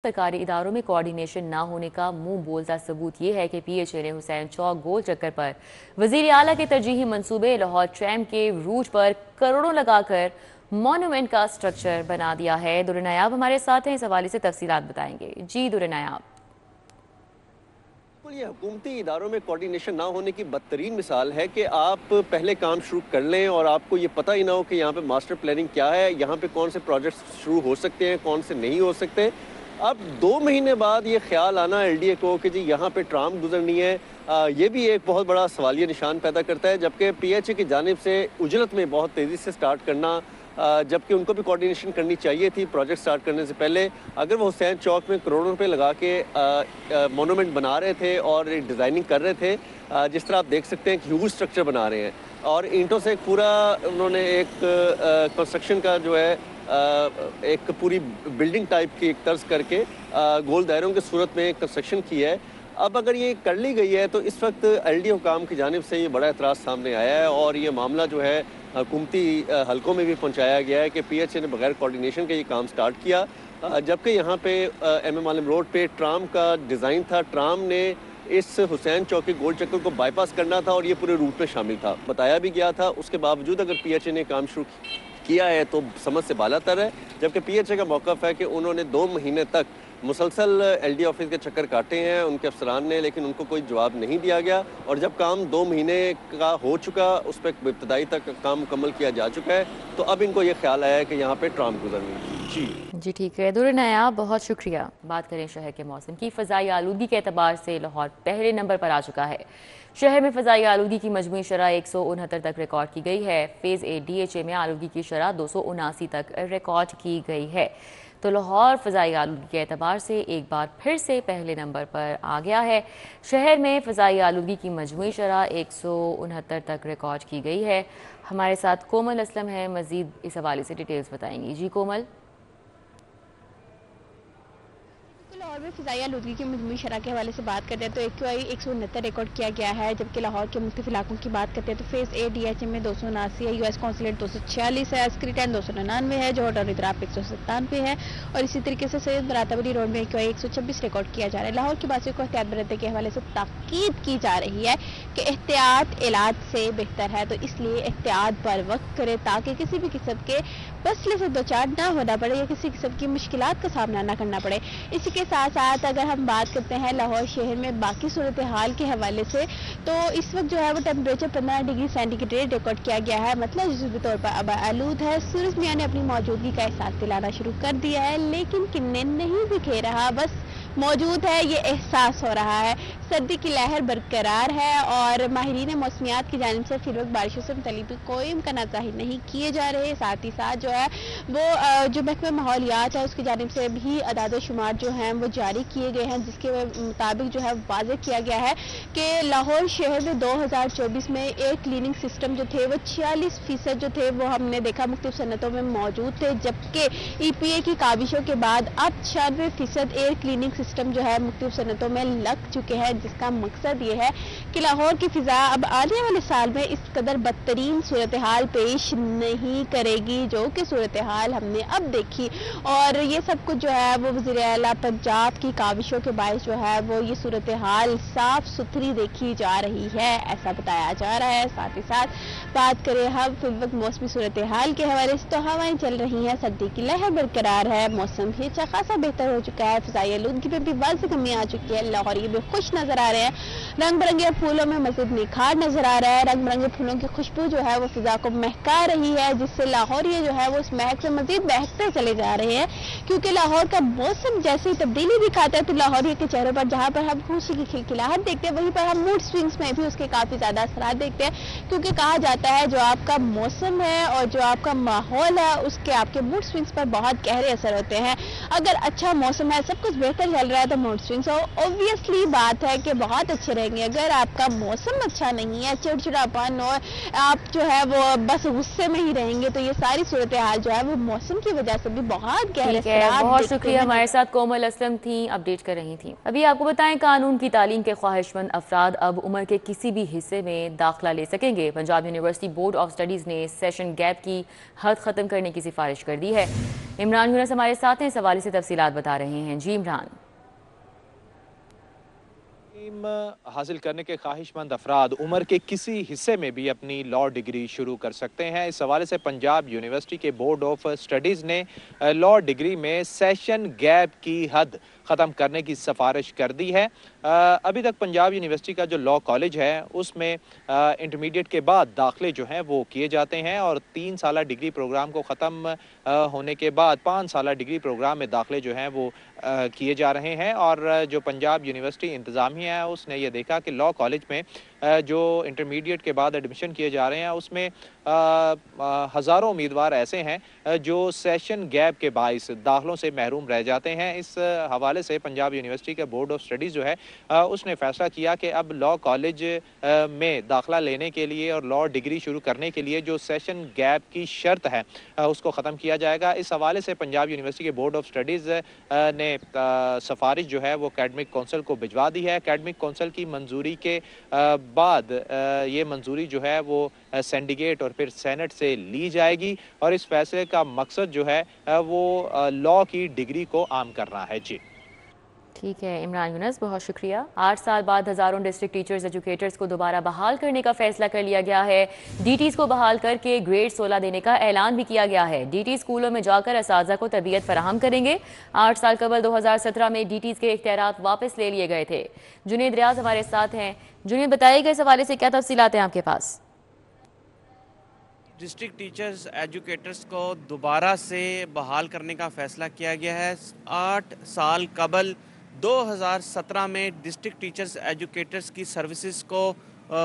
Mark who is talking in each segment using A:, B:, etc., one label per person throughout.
A: सरकारी इदारों में कोऑर्डिनेशन ना होने का मुंह बोलता सबूत ये है कि पीएचए ने हुसैन चौक गोल चक्कर पर वजीर आला के तरजीही मंसूबे लाहौर ट्रैम के रूट पर करोड़ों लगाकर मॉन्यूमेंट का स्ट्रक्चर बना दिया है। दुर्र नायाब हमारे साथ हैं, इस हवाले से तफसीलात बताएंगे। जी दुर्र नायाब।
B: ये हुकूमती इदारों में कोऑर्डिनेशन ना होने की बदतरीन मिसाल है कि आप पहले काम शुरू कर लें और आपको ये पता ही ना हो कि यहाँ पे मास्टर प्लानिंग क्या है, यहाँ पे कौन से प्रोजेक्ट्स शुरू हो सकते हैं, कौन से नहीं हो सकते। अब 2 महीने बाद ये ख्याल आना एलडीए को कि जी यहाँ पे ट्राम गुजरनी है, ये भी एक बहुत बड़ा सवालिया निशान पैदा करता है। जबकि पीएचए की जानिब से उजलत में बहुत तेज़ी से स्टार्ट करना, जबकि उनको भी कोऑर्डिनेशन करनी चाहिए थी प्रोजेक्ट स्टार्ट करने से पहले। अगर वो हुसैन चौक में करोड़ों रुपए लगा के मोनूमेंट बना रहे थे और डिज़ाइनिंग कर रहे थे, जिस तरह आप देख सकते हैं कि ह्यूज स्ट्रक्चर बना रहे हैं और ईंटों से पूरा उन्होंने एक कंस्ट्रक्शन का जो है एक पूरी बिल्डिंग टाइप की एक तर्ज करके गोल दायरों की सूरत में कंस्ट्रक्शन की है। अब अगर ये कर ली गई है तो इस वक्त एलडी हुकाम की जानिब से ये बड़ा एतराज़ सामने आया है और ये मामला जो है हुकूमती हलकों में भी पहुंचाया गया है कि पीएचए ने बगैर कोऑर्डिनेशन का ये काम स्टार्ट किया। जबकि यहाँ पे एमएम आलम रोड पे ट्राम का डिज़ाइन था, ट्राम ने इस हुसैन चौक के गोल चक्कर को बाईपास करना था और ये पूरे रूट में शामिल था, बताया भी गया था। उसके बावजूद अगर पीएचए ने काम शुरू किया है तो समझ से बालातर है। जबकि पीएचए का मौक़िफ़ है कि उन्होंने 2 महीने तक मुसलसल एलडी ऑफिस के चक्कर काटे हैं उनके अफसरान ने, लेकिन उनको कोई जवाब नहीं दिया गया। और जब काम 2 महीने का हो चुका, उस पर इब्तदाई तक काम मुकम्मल किया जा चुका है, तो अब इनको ये ख्याल आया है कि यहाँ पे ट्राम गुजरनी।
A: जी ठीक है दुर्र नायाब, बहुत शुक्रिया। बात करें शहर के मौसम की। फ़ज़ाई आलूगी के एतबार से लाहौर पहले नंबर पर आ चुका है। शहर में फ़ज़ाई आलूगी की मजमूई शरह 169 तक रिकॉर्ड की गई है। फेज़ ए DHA में आलूगी की शरह 279 तक रिकॉर्ड की गई है। तो लाहौर फ़ज़ाई आलूगी के एतबार से एक बार फिर से पहले नंबर पर आ गया है। शहर में फ़ज़ाई आलूगी की मजमूई शरह 169 तक रिकॉर्ड की गई है। हमारे साथ कोमल असलम है, मज़ीद इस हवाले से डिटेल्स बताएंगी। जी कोमल।
C: लाहौर में फ़ज़ाई आलूगी की मजमूई शरह के हवाले से बात करते हैं तो AQI 169 रिकॉर्ड किया गया है। जबकि लाहौर के मुख्तलिफ इलाकों की बात करते हैं तो फेज़ ए DHA में 279 है, US कौंसलेट 246 है, अस्करी टैन 299 है, जोहर और इतराब 197 है और इसी तरीके से सैयद बरातबरी रोड में AQI 126 रिकॉर्ड किया जा रहा है। लाहौर की बासियों को एहतियात बरतने के हवाले से ताकीद की जा रही है कि एहतियात इलाज से बेहतर है, तो इसलिए एहतियात बर वक्त करे ताकि किसी भी किस्म के मसले से दो चार ना होना पड़े या किसी किस्म की मुश्किलात का सामना ना करना पड़े। इसी के साथ साथ अगर हम बात करते हैं लाहौर शहर में बाकी सूरत हाल के हवाले से, तो इस वक्त जो है वो टेम्परेचर 15 डिग्री सेंटीग्रेड रिकॉर्ड किया गया है। मतलब जुज़वी तौर पर अब आलूद है। सूरज मियां ने अपनी मौजूदगी का एहसास दिलाना शुरू कर दिया है, लेकिन किन्ने नहीं दिखे रहा, बस मौजूद है, ये एहसास हो रहा है। सर्दी की लहर बरकरार है और माहिरीन मौसमियात की जानिब से फिर वक्त बारिशों से मुतल्लिक़ कोई इम्कानात ज़ाहिर नहीं किए जा रहे। साथ ही साथ जो है वो जो महकमा माहौलियात है उसकी जानिब से भी अदाद शुमार जो हैं वो जारी किए गए हैं, जिसके मुताबिक जो है वाज़ेह किया गया है कि लाहौर शहर में 2024 में एयर क्लीनिंग सिस्टम जो थे वो 46% जो थे वो हमने देखा मुख्तलिफ सनतों में मौजूद थे। जबकि EPA की काविशों के बाद अब 96% एयर क्लीनिंग सिस्टम जो है मुख्तलिफ सनतों में लग चुके हैं, जिसका मकसद ये है कि लाहौर की फिजा अब आने वाले साल में इस कदर बदतरीन सूरत हाल पेश नहीं करेगी जो कि सूरत हाल हमने अब देखी। और ये सब कुछ जो है वो वज़ीर आला पंजाब की काविशों के बायस जो है वो ये सूरत हाल साफ सुथरी देखी जा रही है, ऐसा बताया जा रहा है। साथ ही साथ बात करें हम फिल वक्त मौसमी सूरत हाल के हवाले से, तो हवाएं चल रही हैं, सर्दी की लहर बरकरार है, मौसम भी अच्छा खासा बेहतर हो चुका है, फ़ज़ाई आलूगी में भी वाज़ कमी आ चुकी है। लाहौरी भी खुश नजर आ रहे हैं, रंग बिरंगे फूलों में मज़ीद निखार नजर आ रहा है। रंग बिरंगे फूलों की खुशबू जो है वो फिजा को महका रही है, जिससे लाहौरी जो है वो उस महक से मजीद महकते चले जा रहे हैं। क्योंकि लाहौर का मौसम जैसे ही तब्दीली दिखाता है तो लाहौरी के चेहरों पर जहाँ पर हम खुशी की खिलखिलाहट देखते हैं, वहीं पर हम मूड स्विंग्स में भी उसके काफी ज्यादा असरात देखते हैं। क्योंकि कहा जाता है जो आपका मौसम है और जो आपका माहौल है उसके आपके मूड स्विंग्स पर बहुत गहरे असर होते हैं। अगर अच्छा मौसम है, सब कुछ बेहतर चल रहा है तो मूड स्विंग्स हो। ऑब्वियसली बात है कि बहुत अच्छे रहेंगे। अगर आपका मौसम अच्छा नहीं है, चिड़चिड़ापन और आप जो है वो बस गुस्से में ही रहेंगे, तो ये सारी सूरत हाल जो है वो मौसम की वजह से भी बहुत गहरे
A: ठीक है,
C: असरात
A: बहुत
C: देखते
A: शुक्रिया।
C: हैं।
A: हमारे साथ कोमल असलम थी, अपडेट कर रही थी। अभी आपको बताएं, कानून की तालीम के ख्वाहिशमंद अफराद अब उम्र के किसी भी हिस्से में दाखिला ले सकेंगे। Punjab university board of studies ने सेशन गैप की हद ख़त्म करने की सिफारिश कर दी है। इमरान यूनुस हमारे साथ हैं, इस हवाले से तफसीलात बता रहे हैं। जी इमरान।
D: हासिल करने के ख्वाहिशमंद अफराद उम्र के किसी हिस्से में भी अपनी लॉ डिग्री शुरू कर सकते हैं। इस हवाले से पंजाब यूनिवर्सिटी के बोर्ड ऑफ स्टडीज़ ने लॉ डिग्री में सेशन गैप की हद ख़त्म करने की सिफारिश कर दी है। अभी तक पंजाब यूनिवर्सिटी का जो लॉ कॉलेज है उसमें इंटरमीडिएट के बाद दाखिले जो हैं वो किए जाते हैं और 3 साला डिग्री प्रोग्राम को ख़त्म होने के बाद 5 साला डिग्री प्रोग्राम में दाखिले जो हैं वो किए जा रहे हैं। और जो पंजाब यूनिवर्सिटी इंतज़ामिया है उसने ये देखा कि लॉ कॉलेज में जो इंटरमीडिएट के बाद एडमिशन किए जा रहे हैं उसमें हज़ारों उम्मीदवार ऐसे हैं जो सेशन गैप के बाइस दाखिलों से महरूम रह जाते हैं। इस हवाले से पंजाब यूनिवर्सिटी के बोर्ड ऑफ स्टडीज़ जो है उसने फैसला किया कि अब लॉ कॉलेज में दाखिला लेने के लिए और लॉ डिग्री शुरू करने के लिए जो सेशन गैप की शर्त है उसको ख़त्म किया जाएगा। इस हवाले से पंजाब यूनिवर्सिटी के बोर्ड ऑफ स्टडीज़ ने सिफारिश जो है वो एकेडमिक कौंसिल को भिजवा दी है। एकेडमिक कौंसिल की मंजूरी के बाद ये मंजूरी जो है वो सिंडिकेट और फिर सेनेट से ली जाएगी और इस फैसले का मकसद जो है वो लॉ की डिग्री को आम करना है। जी
A: ठीक है इमरान यूनुस, बहुत शुक्रिया। 8 साल बाद हज़ारों डिस्ट्रिक्ट टीचर्स एजुकेटर्स को दोबारा बहाल करने का फैसला कर लिया गया है। डीटीज़ को बहाल करके ग्रेड 16 देने का ऐलान भी किया गया है। डीटी स्कूलों में जाकर असातिज़ा को तरबियत फराहम करेंगे। 8 साल कबल 2017 में डीटीज़ के इख्तियारात वापस ले लिए गए थे। जुनेद रियाज हमारे साथ हैं। जुनेद, बताइएगा इस हवाले से क्या तफसीलात हैं आपके पास?
E: डिस्ट्रिक्ट टीचर्स एजुकेटर्स को दोबारा से बहाल करने का फ़ैसला किया गया है। 8 साल कबल 2017 में डिस्ट्रिक्ट टीचर्स एजुकेटर्स की सर्विसेज को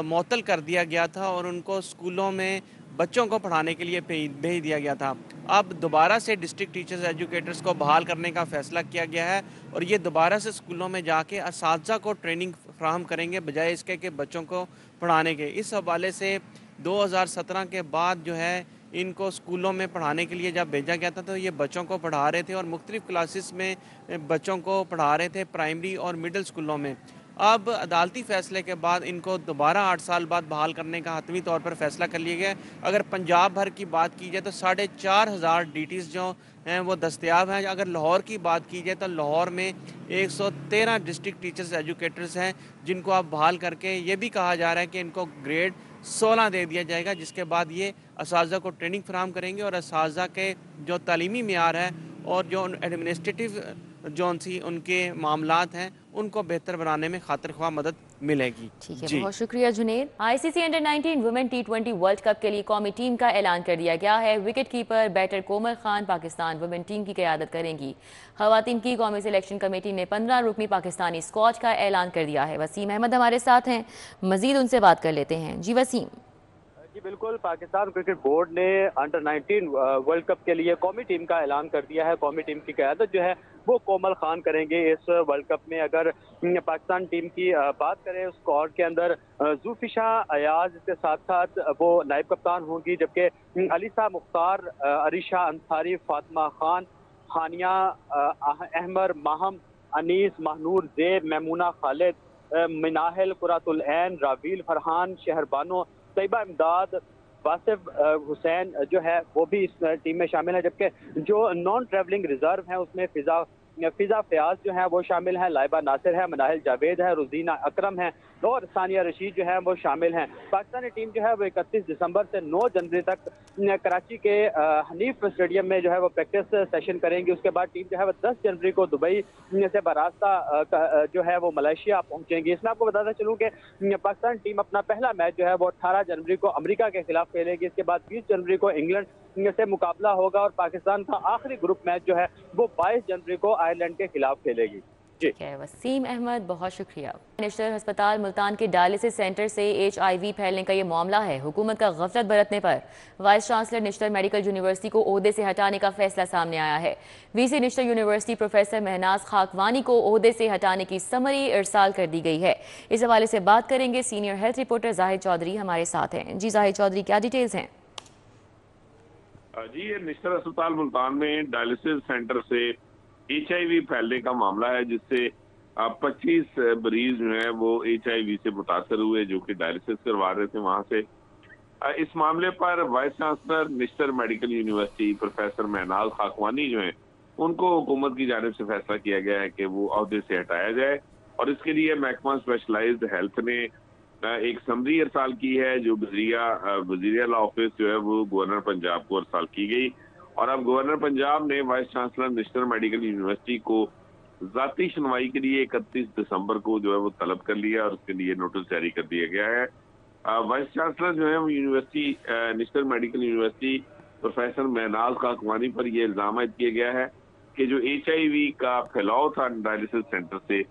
E: मुअत्तल कर दिया गया था और उनको स्कूलों में बच्चों को पढ़ाने के लिए भेज दिया गया था। अब दोबारा से डिस्ट्रिक्ट टीचर्स एजुकेटर्स को बहाल करने का फ़ैसला किया गया है और ये दोबारा से स्कूलों में जाके असातिज़ा को ट्रेनिंग फ्राहम करेंगे बजाय इसके कि बच्चों को पढ़ाने के। इस हवाले से 2017 के बाद जो है इनको स्कूलों में पढ़ाने के लिए जब भेजा गया था तो ये बच्चों को पढ़ा रहे थे और मुख्तलिफ़ क्लासेस में बच्चों को पढ़ा रहे थे, प्राइमरी और मिडिल स्कूलों में। अब अदालती फ़ैसले के बाद इनको दोबारा 8 साल बाद बहाल करने का हतमी तौर पर फ़ैसला कर लिया गया। अगर पंजाब भर की बात की जाए तो 4,500 डीटीज़ जो हैं वो दस्तयाब हैं। अगर लाहौर की बात की जाए तो लाहौर में 113 डिस्ट्रिक्ट टीचर्स एजुकेटर्स हैं जिनको अब बहाल करके ये भी कहा जा रहा है कि इनको ग्रेड 16 दे दिया जाएगा, जिसके बाद ये असातिज़ा को ट्रेनिंग फराहम करेंगे और असातिज़ा के जो तालीमी मेयार है और जो एडमिनिस्ट्रेटिव जो सी उनके मामलात हैं उनको बेहतर बनाने में खातिर ख्वाह मदद मिलेगी।
A: ठीक है, बहुत शुक्रिया Junaid. ICC under 19 women T20 world cup के लिए कौमी टीम का ऐलान कर दिया गया है। विकेट कीपर बैटर कोमल खान पाकिस्तान वुमेन टीम की क़यादत करेंगी। खवातीन की कौमी सिलेक्शन कमेटी ने 15 रुकनी पाकिस्तानी स्क्वाड का ऐलान कर दिया है। वसीम अहमद हमारे साथ हैं, मजीद उनसे बात कर लेते हैं। जी वसीम।
F: जी बिल्कुल, पाकिस्तान क्रिकेट बोर्ड ने अंडर 19 वर्ल्ड कप के लिए कौमी टीम का ऐलान कर दिया है। कौमी टीम की क़यादत जो है वो कोमल खान करेंगे इस वर्ल्ड कप में। अगर पाकिस्तान टीम की बात करें स्क्वाड के अंदर जुल्फिशा अयाज के साथ साथ वो नायब कप्तान होंगी, जबकि अलीसा मुख्तार, अरिशा अंसारी, फातिमा खान, हानिया अहमर, माहम, अनीस, महनूर ज़ेब, मैमूना खालिद, मिनाहिल, कुरातुल ऐन, रावील फरहान, शहरबानो, तैयबा इमदाद, वासिफ हुसैन जो है वो भी इस टीम में शामिल है। जबकि जो नॉन ट्रैवलिंग रिजर्व हैं उसमें फिजा फयाज जो है वो शामिल हैं, लाइबा नासिर है, मनाहिल जावेद है, रुजीना अकरम है और सानिया रशीद जो है वो शामिल हैं। पाकिस्तानी टीम जो है वो 31 दिसंबर से 9 जनवरी तक कराची के हनीफ स्टेडियम में जो है वो प्रैक्टिस सेशन करेंगी। उसके बाद टीम जो है वो 10 जनवरी को दुबई से बरास्ता जो है वो मलेशिया पहुंचेंगी। इसमें आपको बताता चलूँ कि पाकिस्तान टीम अपना पहला मैच जो है वो 18 जनवरी को अमेरिका के खिलाफ खेलेगी। इसके बाद 20 जनवरी को इंग्लैंड से मुकाबला होगा और पाकिस्तान का आखिरी ग्रुप मैच जो है वो 22 जनवरी को आयरलैंड के खिलाफ खेलेगी।
A: ठीक है वसीम अहमद, बहुत शुक्रिया। नेशनल अस्पताल मुल्तान के डायलिसिस सेंटर से HIV फैलने का ये मामला है। हुकूमत का गफलत बरतने पर vice chancellor national medical university को ओहदे से हटाने का फैसला सामने आया है। VC national university professor Mahnaz Khakwani को ओहदे से हटाने की समरी इरसाल कर दी गई है। इस हवाले से बात करेंगे senior health reporter Zahid Chaudhry हमारे साथ हैं। जी जाहिद चौधरी, क्या डिटेल्स हैं?
G: जी, ये नेशनल अस्पताल मुल्तान में डायलिसिस सेंटर से HIV फैलने का मामला है, जिससे 25 मरीज जो है वो HIV से मुतासर हुए, जो कि डायलिसिस करवा रहे थे वहां से। इस मामले पर vice chancellor national medical university professor Mahnaz Khakwani जो है, उनको हुकूमत की जानिब से फैसला किया गया है कि वो ओहदे से हटाया जाए, और इसके लिए महकमा स्पेशलाइज्ड हेल्थ ने एक समरी इरसाल की है, जो वज़ीर ऑफिस जो है वो गवर्नर पंजाब को इरसाल की गई। और अब गवर्नर पंजाब ने vice chancellor national medical university को ज़ाती सुनवाई के लिए 31 दिसंबर को जो है वो तलब कर लिया, और उसके लिए नोटिस जारी कर दिया गया है। वाइस चांसलर जो है वो university national medical university professor Mahnaz Khakwani पर यह इल्जाम आयद किया गया है कि जो HIV का फैलाव था डायलिसिस सेंटर से,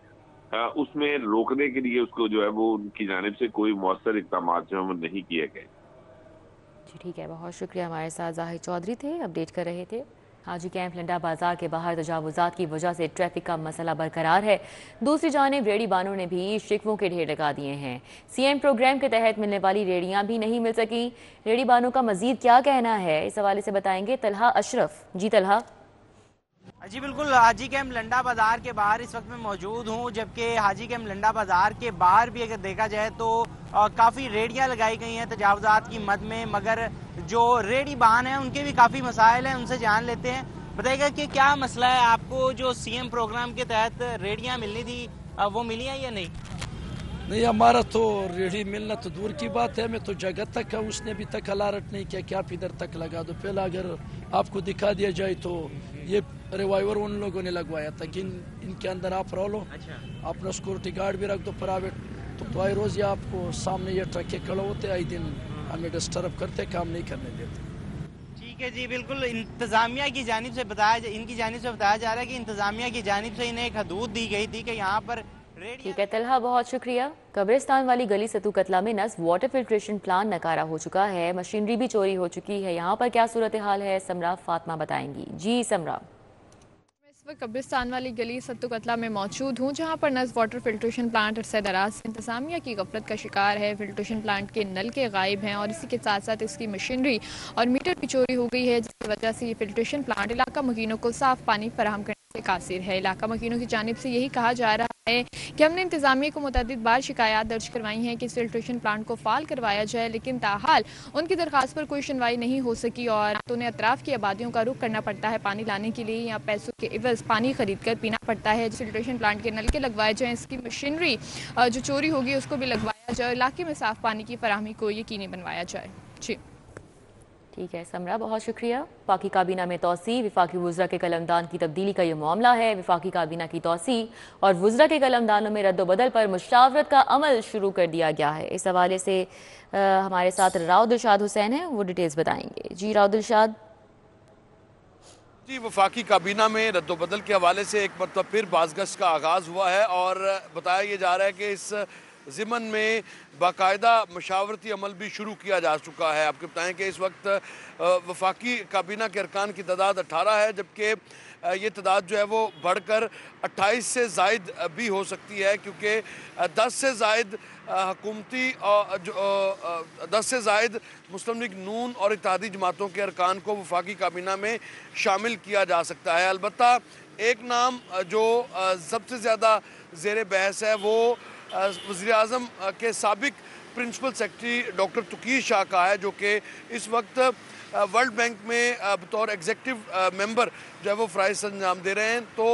G: उसमें रोकने के लिए उसको जो है वो उनकी जानिब से कोई मौसर इक़दाम जो है वो नहीं किए गए।
A: जी ठीक है, बहुत शुक्रिया। हमारे साथ जाहिद चौधरी थे, अपडेट कर रहे थे। हाजी कैंप लंडा बाजार के बाहर तजावुजात की वजह से ट्रैफिक का मसला बरकरार है। दूसरी जानिब रेडी बानों ने भी शिकवों के ढेर लगा दिए हैं। CM प्रोग्राम के तहत मिलने वाली रेडियां भी नहीं मिल सकी। रेडी बानों का मजीद क्या कहना है, इस हवाले से बताएंगे तलहा अशरफ। जी तलहा।
H: जी बिल्कुल, हाजी कैंप लंडा बाजार के बाहर इस वक्त मैं मौजूद हूँ, जबकि हाजी कैंप लंडा बाजार के बाहर भी अगर देखा जाए तो काफ़ी रेडियाँ लगाई गई हैं तजावुजात की मद में, मगर जो रेडी बान हैं उनके भी काफ़ी मसाइल हैं। उनसे जान लेते हैं, बताइएगा कि क्या मसला है आपको। जो CM प्रोग्राम के तहत रेडियाँ मिलनी थी वो मिली हैं या नहीं?
I: नहीं, हमारा तो रेडी मिलना तो दूर की बात है, मैं तो जगह तक है, उसने भी तक अलार्ट नहीं किया कि आप इधर तक लगा दो। पहले अगर आपको दिखा दिया जाए तो ये रिवाइवर उन लोगों ने लगवाया था कि इनके अंदर आप रह लो।
H: अच्छा।
I: अपना सिक्योरिटी गार्ड भी रख दो प्राइवेट, तो आए रोज ये आपको सामने ये ट्रक खड़े होते, आए दिन हमें डिस्टर्ब करते, काम नहीं करने देते।
H: ठीक है जी, बिल्कुल इंतजामिया की जानिब से इनकी जानिब से बताया जा रहा है कि इंतजामिया की जानिब से इन्हें एक हदूद दी गई थी कि यहाँ पर।
A: ठीक है तलहा, बहुत शुक्रिया। कब्रिस्तान वाली गली सतू कतला में नस्ब वाटर फिल्ट्रेशन प्लांट नकारा हो चुका है, मशीनरी भी चोरी हो चुकी है। यहाँ पर क्या सूरत हाल है, समरा फातिमा बताएंगी। जी समरा।
J: इस वक्त कब्रिस्तान वाली गली सत्तू कतला में मौजूद हूँ, जहाँ पर नस्ब वाटर फिल्ट्रेशन प्लांट अरसे दराज इंतजामिया की गफलत का शिकार है। फिल्ट्रेशन प्लांट के नल के गायब हैं और इसी के साथ साथ इसकी मशीनरी और मीटर भी चोरी हो गई है, जिसकी वजह से ये फिल्ट्रेशन प्लांट इलाका मकीनों को साफ पानी फराहम करने से कासिर है। इलाका मकीनों की जानिब से यही कहा जा रहा है कि हमने इंतजामिया को मुतअद्दिद बार शिकायत दर्ज करवाई हैं कि इस फिल्ट्रेशन प्लांट को फाल करवाया जाए, लेकिन ताहाल उनकी दरख्वास्त पर कोई सुनवाई नहीं हो सकी और उन्हें अतराफ की आबादियों का रुख करना पड़ता है पानी लाने के लिए, या पैसों के इवज पानी खरीद कर पीना पड़ता है। फिल्ट्रेशन प्लांट के नल के लगवाए जाएँ, इसकी मशीनरी जो चोरी होगी उसको भी लगवाया जाए, इलाके में साफ पानी की फराहमी को यकीनी बनवाया जाए। जी
A: ठीक है समरा, बहुत शुक्रिया। वफाकी काबीना में तोसी, वफाकी वुज़रा के कलमदान की तब्दीली का ये मामला है। वफाकी काबीना की तोसी और वुज़रा के कलमदानों में रद्दोबदल पर मुशावरत का अमल शुरू कर दिया गया है। इस हवाले से हमारे साथ राव दिलशाद हुसैन हैं, वो डिटेल्स बताएंगे। जी राव दिलशाद।
K: जी, वफाकी काबीना में रद्दोबदल के हवाले से एक मतलब फिर बाज़गश्त का आगाज़ हुआ है और बताया ये जा रहा है कि इस ज़िमन में बाकायदा मशावरती अमल भी शुरू किया जा चुका है। आपको बताएं कि इस वक्त वफाकी काबीना के अरकान की तादाद 18 है, जबकि ये तादाद जो है वो बढ़कर 28 से ज़ायद भी हो सकती है, क्योंकि 10 से ज़ायद हुकूमती और 10 से ज़ायद मुस्लिम लीग नून और इत्तेहादी जमातों के अरकान को वफाकी काबीना में शामिल किया जा सकता है। अलबत्ता एक नाम जो सबसे ज़्यादा ज़ेर बहस है वो वज़ीर-ए-आज़म के साबिक principal secretary doctor Tauqir Shah का है, जो कि इस वक्त वर्ल्ड बैंक में बतौर एग्जीक्यूटिव मेंबर जो है वो फ़राइज़ अंजाम दे रहे हैं। तो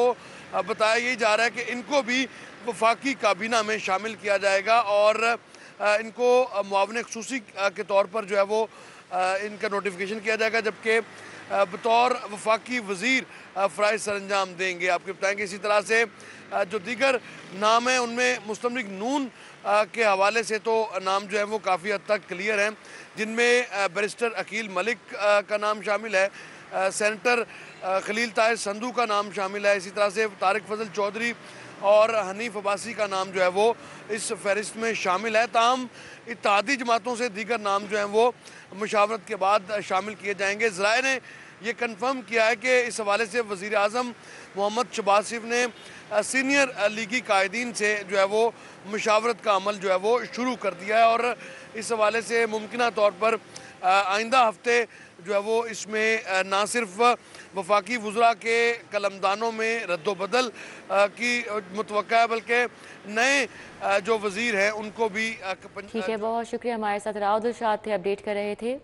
K: बताया यही जा रहा है कि इनको भी वफाकी काबीना में शामिल किया जाएगा और इनको मुआविन ख़ुसूसी के तौर पर जो है वो इनका नोटिफिकेशन किया जाएगा, जबकि बतौर वफाकी वज़ीर फ़राइज़ सरअंजाम देंगे। आपको बताएंगे इसी तरह से जो दीगर नाम हैं उनमें मुस्लिम लीग नून के हवाले से तो नाम जो है वो काफ़ी हद तक क्लियर हैं, जिनमें बैरिस्टर अकील मलिक का नाम शामिल है, सेनेटर खलील ताहिर संधू का नाम शामिल है, इसी तरह से तारिक फजल चौधरी اور حنیف عباسی کا نام جو ہے وہ اس فہرست میں شامل ہے. تاہم اتحادی جماعتوں سے دیگر نام جو ہیں وہ مشاورت کے بعد شامل کیے جائیں گے. ذرائع نے یہ کنفرم کیا ہے کہ اس حوالے سے وزیر اعظم محمد شہباز شریف نے سینئر لیگی قائدین سے جو ہے وہ مشاورت کا عمل جو ہے وہ شروع کر دیا ہے اور اس حوالے سے ممکنہ طور پر آئندہ ہفتے جو ہے وہ اس میں نہ صرف وفاقی وزراء کے قلمدانوں میں رد و بدل کی متوقع ہے بلکہ نئے جو وزیر ہیں ان کو بھی
A: ٹھیک ہے، بہت شکریہ. ہمارے ساتھ راؤ دلشاد تھے، اپڈیٹ کر رہے تھے.